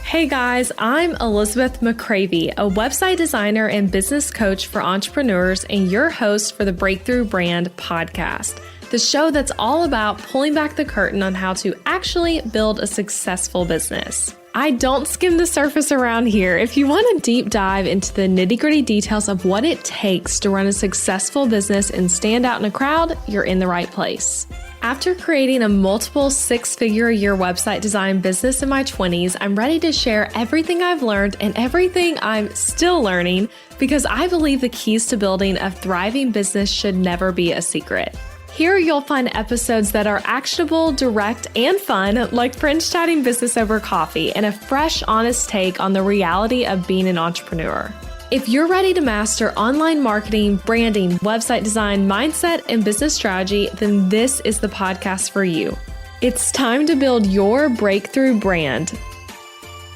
Hey guys, I'm Elizabeth McCravey, a website designer and business coach for entrepreneurs and your host for the Breakthrough Brand podcast, the show that's all about pulling back the curtain on how to actually build a successful business. I don't skim the surface around here. If you want a deep dive into the nitty-gritty details of what it takes to run a successful business and stand out in a crowd, you're in the right place. After creating a multiple six-figure-a-year website design business in my 20s, I'm ready to share everything I've learned and everything I'm still learning because I believe the keys to building a thriving business should never be a secret. Here you'll find episodes that are actionable, direct, and fun, like friends chatting business over coffee, and a fresh, honest take on the reality of being an entrepreneur. If you're ready to master online marketing, branding, website design, mindset, and business strategy, then this is the podcast for you. It's time to build your breakthrough brand.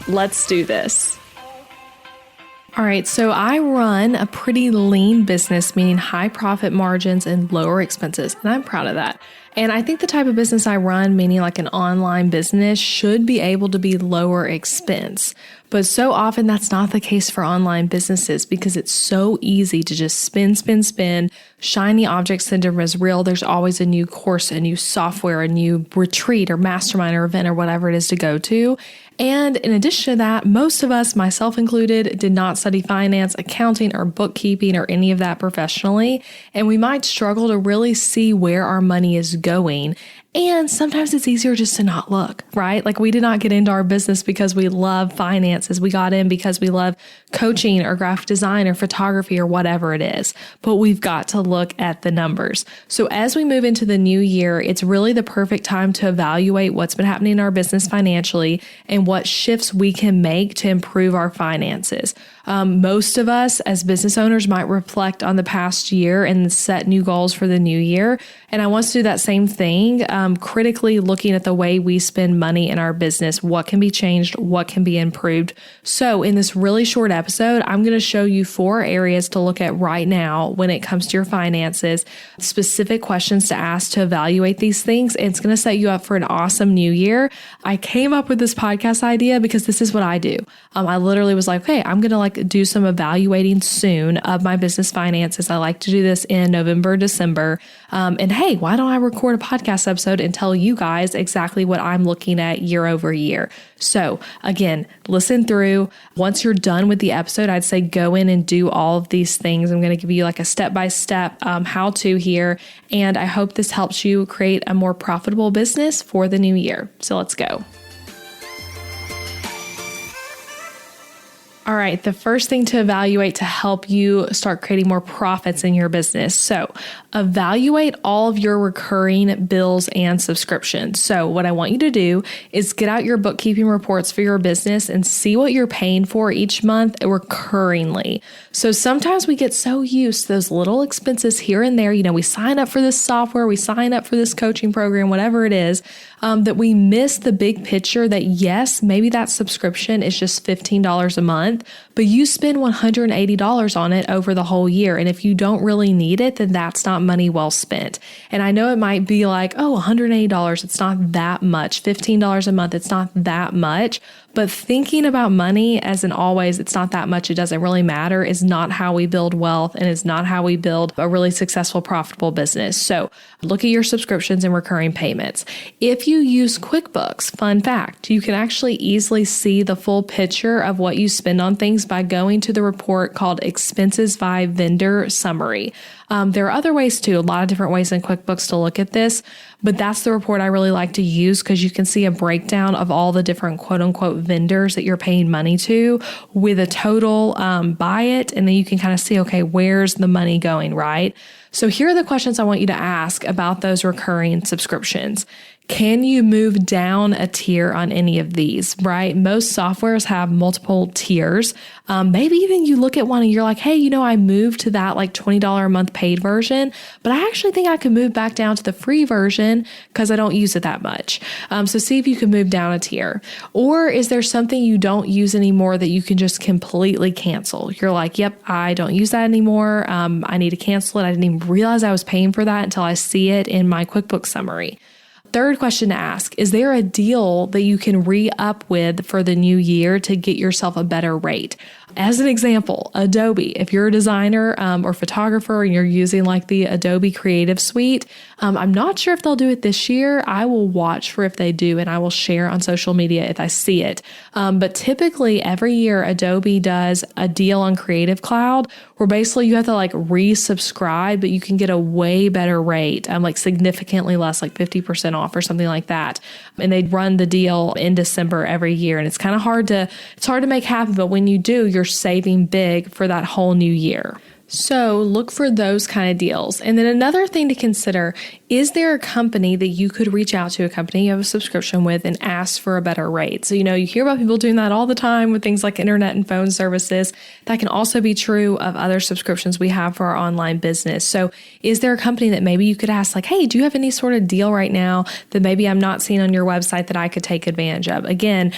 Let's do this. All right, so I run a pretty lean business, meaning high profit margins and lower expenses, and I'm proud of that. And I think the type of business I run, meaning like an online business, should be able to be lower expense. But so often that's not the case for online businesses because it's so easy to just spin. Shiny object syndrome is real. There's always a new course, a new software, a new retreat or mastermind or event or whatever it is to go to. And in addition to that, most of us, myself included, did not study finance, accounting, or bookkeeping or any of that professionally. And we might struggle to really see where our money is going. And sometimes it's easier just to not look, right? Like we did not get into our business because we love finances. We got in because we love coaching or graphic design or photography or whatever it is. But we've got to look at the numbers. So as we move into the new year, it's really the perfect time to evaluate what's been happening in our business financially and what shifts we can make to improve our finances. Most of us as business owners might reflect on the past year and set new goals for the new year. And I want to do that same thing, critically looking at the way we spend money in our business, what can be changed, what can be improved. So in this really short episode, I'm going to show you 4 areas to look at right now when it comes to your finances, specific questions to ask to evaluate these things. And it's going to set you up for an awesome new year. I came up with this podcast idea because this is what I do. I literally was like, okay, I'm going to do some evaluating soon of my business finances. I like to do this in November, December. And hey, why don't I record a podcast episode and tell you guys exactly what I'm looking at year over year? So again, listen through. Once you're done with the episode, I'd say go in and do all of these things. I'm going to give you like a step-by-step how-to here. And I hope this helps you create a more profitable business for the new year. So let's go. All right, the first thing to evaluate to help you start creating more profits in your business. So evaluate all of your recurring bills and subscriptions. So what I want you to do is get out your bookkeeping reports for your business and see what you're paying for each month recurringly. So sometimes we get so used to those little expenses here and there. You know, we sign up for this software, we sign up for this coaching program, whatever it is, that we miss the big picture that yes, maybe that subscription is just $15 a month, but you spend $180 on it over the whole year. And if you don't really need it, then that's not money well spent. And I know it might be like, oh, $180, it's not that much. $15 a month, it's not that much. But thinking about money as in always, it's not that much, it doesn't really matter, is not how we build wealth and is not how we build a really successful, profitable business. So look at your subscriptions and recurring payments. If you use QuickBooks, fun fact, you can actually easily see the full picture of what you spend on things by going to the report called Expenses by Vendor Summary. There are other ways too, a lot of different ways in QuickBooks to look at this, but that's the report I really like to use because you can see a breakdown of all the different quote unquote vendors that you're paying money to with a total by it. And then you can kind of see, okay, where's the money going, right? So here are the questions I want you to ask about those recurring subscriptions. Can you move down a tier on any of these, right? Most softwares have multiple tiers. Maybe even you look at one and you're like, hey, I moved to that like $20 a month paid version, but I actually think I could move back down to the free version because I don't use it that much. So see if you can move down a tier. Or is there something you don't use anymore that you can just completely cancel? You're like, yep, I don't use that anymore. I need to cancel it. I didn't even realize I was paying for that until I see it in my QuickBooks summary. Third question to ask, is there a deal that you can re-up with for the new year to get yourself a better rate? As an example, Adobe, if you're a designer or photographer and you're using like the Adobe Creative Suite, I'm not sure if they'll do it this year. I will watch for if they do, and I will share on social media if I see it. But typically every year Adobe does a deal on Creative Cloud where basically you have to like resubscribe, but you can get a way better rate, like significantly less, like 50% off or something like that. And they run the deal in December every year. And it's kind of hard to make happen, but when you do, you're saving big for that whole new year. So look for those kind of deals. And then another thing to consider, is there a company that you could reach out to, a company you have a subscription with, and ask for a better rate? So, you hear about people doing that all the time with things like internet and phone services. That can also be true of other subscriptions we have for our online business. So is there a company that maybe you could ask like, hey, do you have any sort of deal right now that maybe I'm not seeing on your website that I could take advantage of? Again,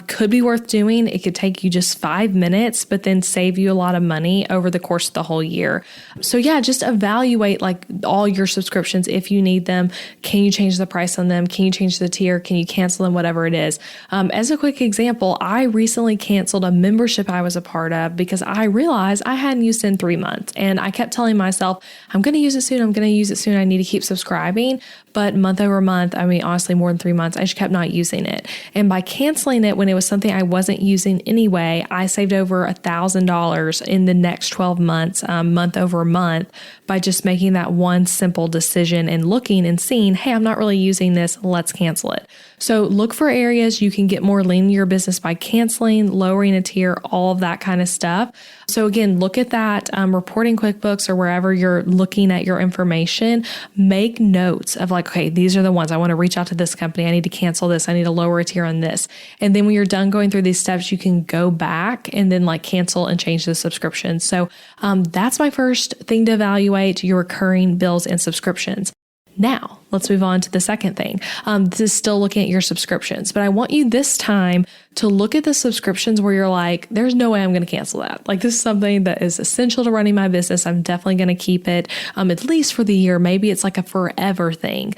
could be worth doing. It could take you just 5 minutes, but then save you a lot of money over the course of the whole year. So yeah, just evaluate like all your subscriptions if you need them. Can you change the price on them? Can you change the tier? Can you cancel them? Whatever it is. As a quick example, I recently canceled a membership I was a part of because I realized I hadn't used it in 3 months. And I kept telling myself, I'm going to use it soon. I'm going to use it soon. I need to keep subscribing. But month over month, honestly, more than 3 months, I just kept not using it. And by canceling it when it was something I wasn't using anyway, I saved over $1,000 in the next 12 months, month over month, by just making that one simple decision and looking and seeing, hey, I'm not really using this. Let's cancel it. So look for areas you can get more lean in your business by canceling, lowering a tier, all of that kind of stuff. So again, look at that, reporting QuickBooks or wherever you're looking at your information. Make notes of like, okay, these are the ones I want to reach out to this company. I need to cancel this. I need to lower a tier on this. And then when you're done going through these steps, you can go back and then like cancel and change the subscription. So that's my first thing to evaluate, your recurring bills and subscriptions. Now, let's move on to the second thing. This is still looking at your subscriptions, but I want you this time to look at the subscriptions where you're like, there's no way I'm going to cancel that. Like, this is something that is essential to running my business. I'm definitely going to keep it, at least for the year. Maybe it's like a forever thing.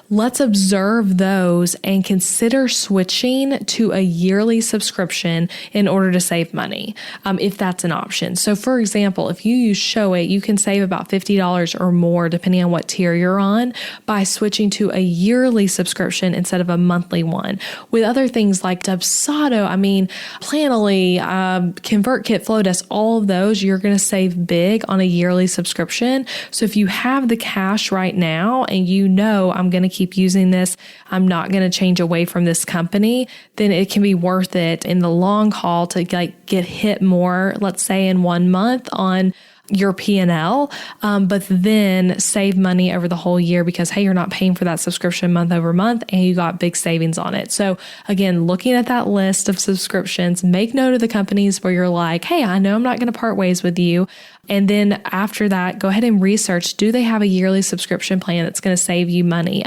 Let's observe those and consider switching to a yearly subscription in order to save money, if that's an option. So for example, if you use Show It, you can save about $50 or more, depending on what tier you're on, by switching to a yearly subscription instead of a monthly one. With other things like Dubsado, Planoly, ConvertKit, Flowdesk, all of those, you're going to save big on a yearly subscription. So if you have the cash right now and I'm going to keep using this, I'm not going to change away from this company, then it can be worth it in the long haul to get hit more, let's say in 1 month on your P&L, but then save money over the whole year because, hey, you're not paying for that subscription month over month and you got big savings on it. So again, looking at that list of subscriptions, make note of the companies where you're like, hey, I know I'm not going to part ways with you. And then after that, go ahead and research, do they have a yearly subscription plan that's going to save you money?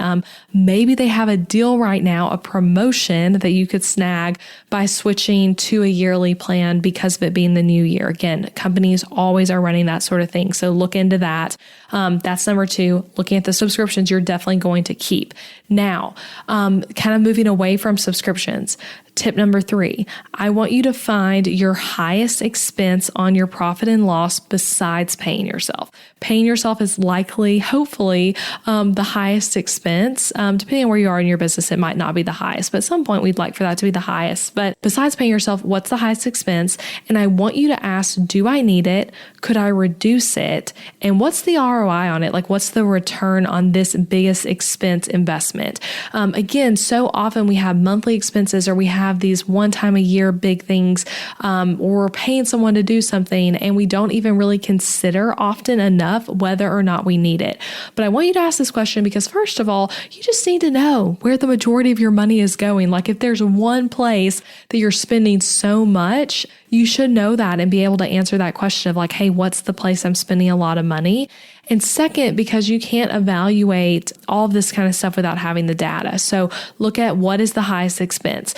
Maybe they have a deal right now, a promotion that you could snag by switching to a yearly plan because of it being the new year. Again, companies always are running that sort of thing. So look into that. That's number 2, looking at the subscriptions you're definitely going to keep. Now, kind of moving away from subscriptions. Tip number 3, I want you to find your highest expense on your profit and loss besides paying yourself. Paying yourself is likely, hopefully, the highest expense. Depending on where you are in your business, it might not be the highest, but at some point we'd like for that to be the highest. But besides paying yourself, what's the highest expense? And I want you to ask, do I need it? Could I reduce it? And what's the ROI on it? Like, what's the return on this biggest expense investment? Again, so often we have monthly expenses or we have these one time a year big things, or we're paying someone to do something and we don't even really consider often enough whether or not we need it. But I want you to ask this question because first of all, you just need to know where the majority of your money is going. Like if there's one place that you're spending so much, you should know that and be able to answer that question of like, hey, what's the place I'm spending a lot of money? And second, because you can't evaluate all of this kind of stuff without having the data. So look at what is the highest expense.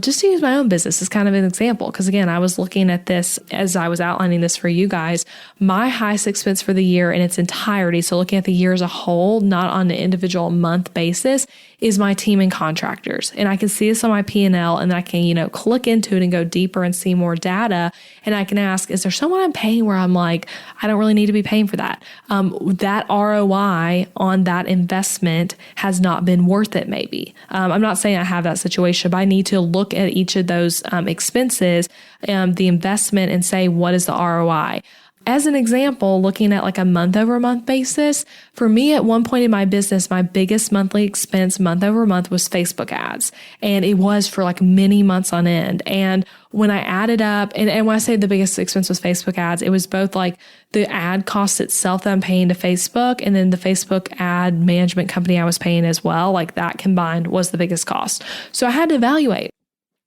Just to use my own business as kind of an example, because again, I was looking at this as I was outlining this for you guys. My highest expense for the year in its entirety, so looking at the year as a whole, not on an individual month basis, is my team and contractors. And I can see this on my P&L, and then I can, click into it and go deeper and see more data. And I can ask, is there someone I'm paying where I'm like, I don't really need to be paying for that? That ROI on that investment has not been worth it, maybe. I'm not saying I have that situation, but I need to look at each of those expenses, the investment, and say, what is the ROI? As an example, looking at like a month over month basis, for me at one point in my business, my biggest monthly expense month over month was Facebook ads. And it was for like many months on end. And when I added up, and when I say the biggest expense was Facebook ads, it was both like the ad cost itself that I'm paying to Facebook, and then the Facebook ad management company I was paying as well. Like that combined was the biggest cost. So I had to evaluate.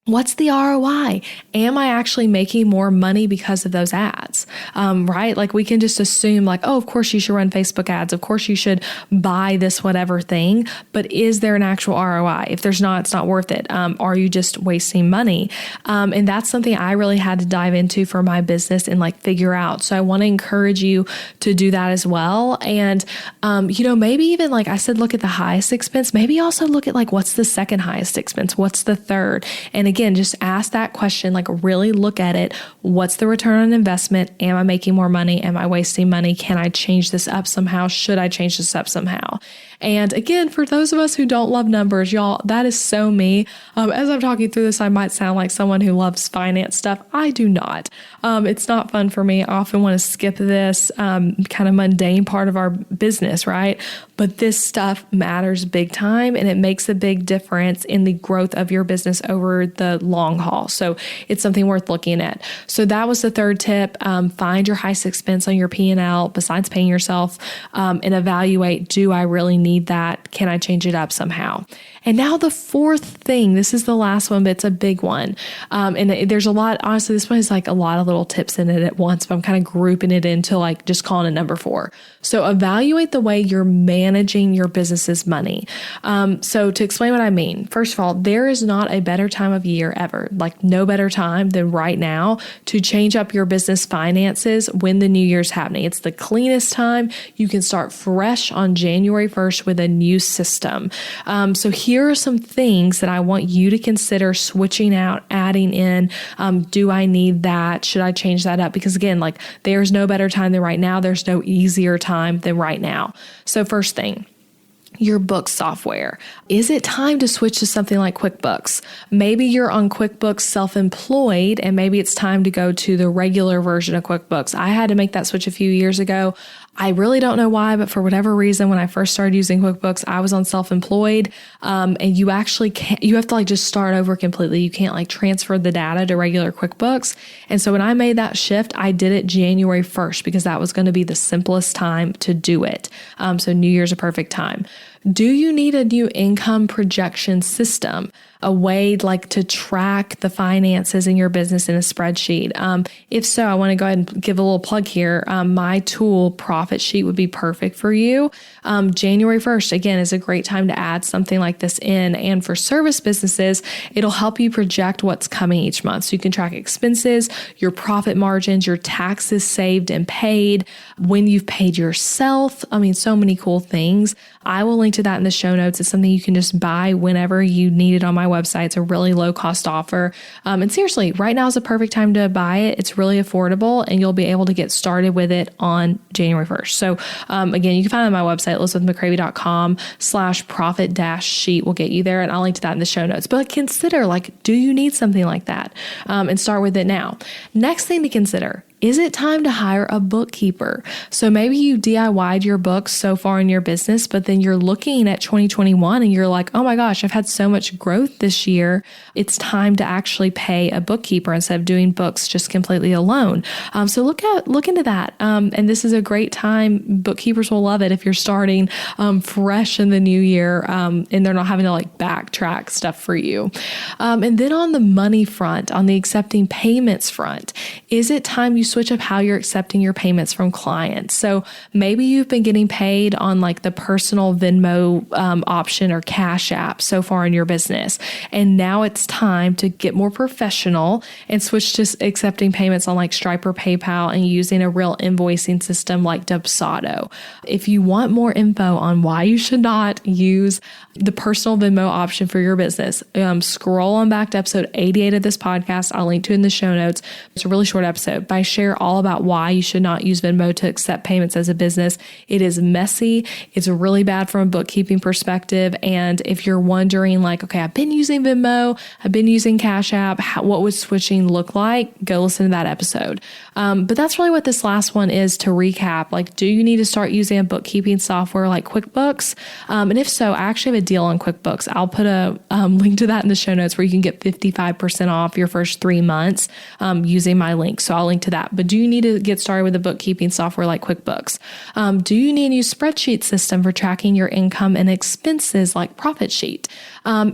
What's the ROI? Am I actually making more money because of those ads? Right? Like we can just assume like, oh, of course you should run Facebook ads. Of course you should buy this whatever thing, but is there an actual ROI? If there's not, it's not worth it. Are you just wasting money? And that's something I really had to dive into for my business and like figure out. So I want to encourage you to do that as well. And, maybe even like I said, look at the highest expense, maybe also look at like, what's the second highest expense? What's the third? And again, just ask that question, like really look at it. What's the return on investment? Am I making more money? Am I wasting money? Can I change this up somehow? Should I change this up somehow? And again, for those of us who don't love numbers, y'all, that is so me. As I'm talking through this, I might sound like someone who loves finance stuff. I do not. It's not fun for me. I often want to skip this kind of mundane part of our business, right? But this stuff matters big time, and it makes a big difference in the growth of your business over the long haul. So it's something worth looking at. So that was the third tip. Find your highest expense on your P&L besides paying yourself, and evaluate, do I really need that? Can I change it up somehow? And now the fourth thing, this is the last one, but it's a big one. And there's a lot, honestly, this one is like a lot of little tips in it at once, but I'm kind of grouping it into like just calling it number 4. So evaluate the way you're managing your business's money. So to explain what I mean, first of all, there is not a better time of year ever, like no better time than right now to change up your business finances when the new year's happening. It's the cleanest time. You can start fresh on January 1st with a new system. So here are some things that I want you to consider switching out, adding in. Do I need that? Should I change that up? Because again, like there's no better time than right now. There's no easier time than right now. So first thing, your book software. Is it time to switch to something like QuickBooks? Maybe you're on QuickBooks self-employed, and maybe it's time to go to the regular version of QuickBooks. I had to make that switch a few years ago. I really don't know why, but for whatever reason, when I first started using QuickBooks, I was on self-employed, and you actually can't, you have to like just start over completely. You can't like transfer the data to regular QuickBooks. And so when I made that shift, I did it January 1st because that was going to be the simplest time to do it. So New Year's a perfect time. Do you need a new income projection system? A way like to track the finances in your business in a spreadsheet? If so, I want to go ahead and give a little plug here. My tool, Profit Sheet, would be perfect for you. January 1st, again, is a great time to add something like this in. And for service businesses, it'll help you project what's coming each month. So you can track expenses, your profit margins, your taxes saved and paid, when you've paid yourself. I mean, so many cool things. I will link to that in the show notes. It's something you can just buy whenever you need it on my website. It's a really low cost offer. And seriously, right now is a perfect time to buy it. It's really affordable, and you'll be able to get started with it on January 1st. So again, you can find it on my website, elizabethmccravey.com/profit-sheet will get you there. And I'll link to that in the show notes. But consider, like, do you need something like that? And start with it now. Next thing to consider, is it time to hire a bookkeeper? So maybe you DIY'd your books so far in your business, but then you're looking at 2021 and you're like, oh my gosh, I've had so much growth this year. It's time to actually pay a bookkeeper instead of doing books just completely alone. So look into that. And this is a great time. Bookkeepers will love it if you're starting fresh in the new year, and they're not having to like backtrack stuff for you. And then on the money front, on the accepting payments front, is it time you switch up how you're accepting your payments from clients. So maybe you've been getting paid on like the personal Venmo option or Cash App so far in your business. And now it's time to get more professional and switch to accepting payments on like Stripe or PayPal and using a real invoicing system like Dubsado. If you want more info on why you should not use the personal Venmo option for your business, scroll on back to episode 88 of this podcast. I'll link to it in the show notes. It's a really short episode, but I share all about why you should not use Venmo to accept payments as a business. It is messy. It's really bad from a bookkeeping perspective. And if you're wondering like, okay, I've been using Venmo, I've been using Cash App, what would switching look like? Go listen to that episode. But that's really what this last one is to recap. Like, do you need to start using a bookkeeping software like QuickBooks? And if so, I actually have a deal on QuickBooks. I'll put a link to that in the show notes where you can get 55% off your first 3 months using my link. So I'll link to that. But do you need to get started with a bookkeeping software like QuickBooks? Do you need a new spreadsheet system for tracking your income and expenses like Profit Sheet?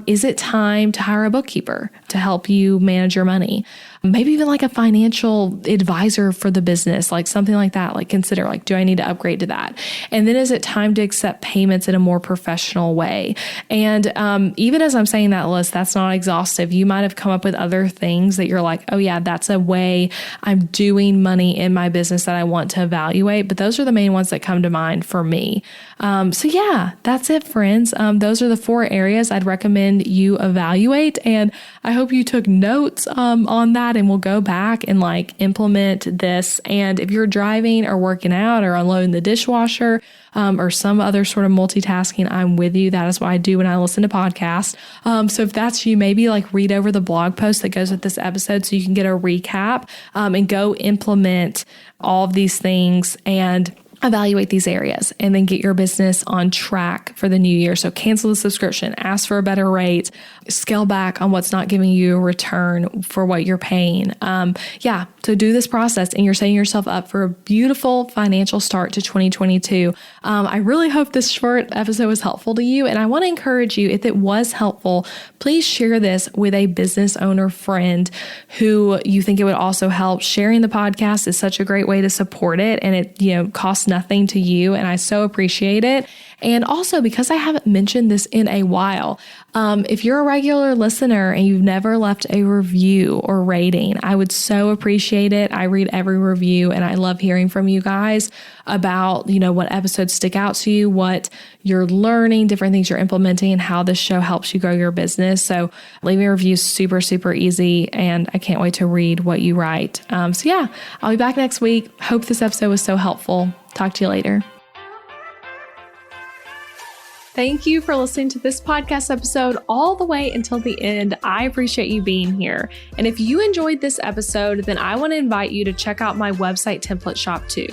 Is it time to hire a bookkeeper to help you manage your money? Maybe even like a financial advisor for the business, like something like that. Like consider like, do I need to upgrade to that? And then is it time to accept payments in a more professional way? And even as I'm saying that list, that's not exhaustive. You might have come up with other things that you're like, oh yeah, that's a way I'm doing money in my business that I want to evaluate. But those are the main ones that come to mind for me. So yeah, that's it, friends. Those are the 4 areas I'd recommend you evaluate. And I hope you took notes on that and we'll go back and like implement this. And if you're driving or working out or unloading the dishwasher or some other sort of multitasking, I'm with you. That is what I do when I listen to podcasts. So if that's you, maybe like read over the blog post that goes with this episode so you can get a recap and go implement all of these things and evaluate these areas and then get your business on track for the new year. So cancel the subscription, ask for a better rate, scale back on what's not giving you a return for what you're paying. So do this process and you're setting yourself up for a beautiful financial start to 2022. I really hope this short episode was helpful to you. And I want to encourage you, if it was helpful, please share this with a business owner friend who you think it would also help. Sharing the podcast is such a great way to support it. And it, costs nothing to you. And I so appreciate it. And also because I haven't mentioned this in a while, if you're a regular listener and you've never left a review or rating, I would so appreciate it. I read every review and I love hearing from you guys about, what episodes stick out to you, what you're learning, different things you're implementing, and how this show helps you grow your business. So leaving a review is super, super easy. And I can't wait to read what you write. I'll be back next week. Hope this episode was so helpful. Talk to you later. Thank you for listening to this podcast episode all the way until the end. I appreciate you being here. And if you enjoyed this episode, then I want to invite you to check out my website template shop too.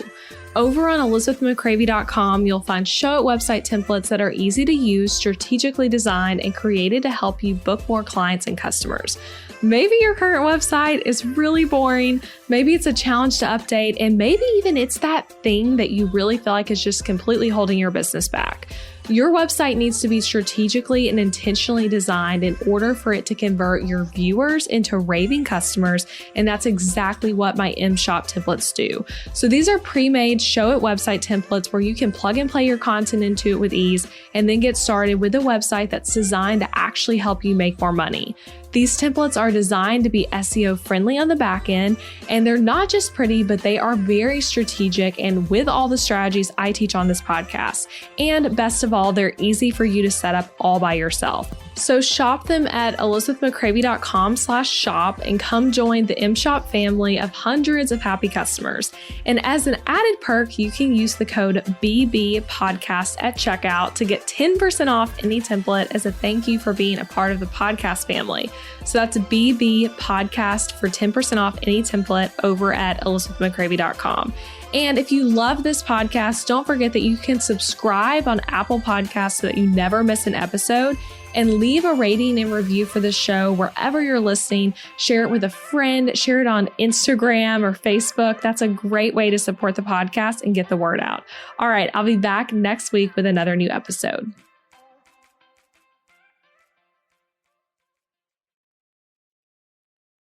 Over on elizabethmccravey.com, you'll find show it website templates that are easy to use, strategically designed, and created to help you book more clients and customers. Maybe your current website is really boring. Maybe it's a challenge to update, and maybe even it's that thing that you really feel like is just completely holding your business back. Your website needs to be strategically and intentionally designed in order for it to convert your viewers into raving customers, and that's exactly what my M-Shop templates do. So these are pre-made show it website templates where you can plug and play your content into it with ease and then get started with a website that's designed to actually help you make more money. These templates are designed to be SEO friendly on the back end, and they're not just pretty, but they are very strategic and with all the strategies I teach on this podcast. And best of all, they're easy for you to set up all by yourself. So shop them at elizabethmccravey.com/shop and come join the M-Shop family of hundreds of happy customers. And as an added perk, you can use the code BBPodcast at checkout to get 10% off any template as a thank you for being a part of the podcast family. So that's BB Podcast for 10% off any template over at elizabethmccravey.com. And if you love this podcast, don't forget that you can subscribe on Apple Podcasts so that you never miss an episode, and leave a rating and review for the show wherever you're listening. Share it with a friend, share it on Instagram or Facebook. That's a great way to support the podcast and get the word out. All right, I'll be back next week with another new episode.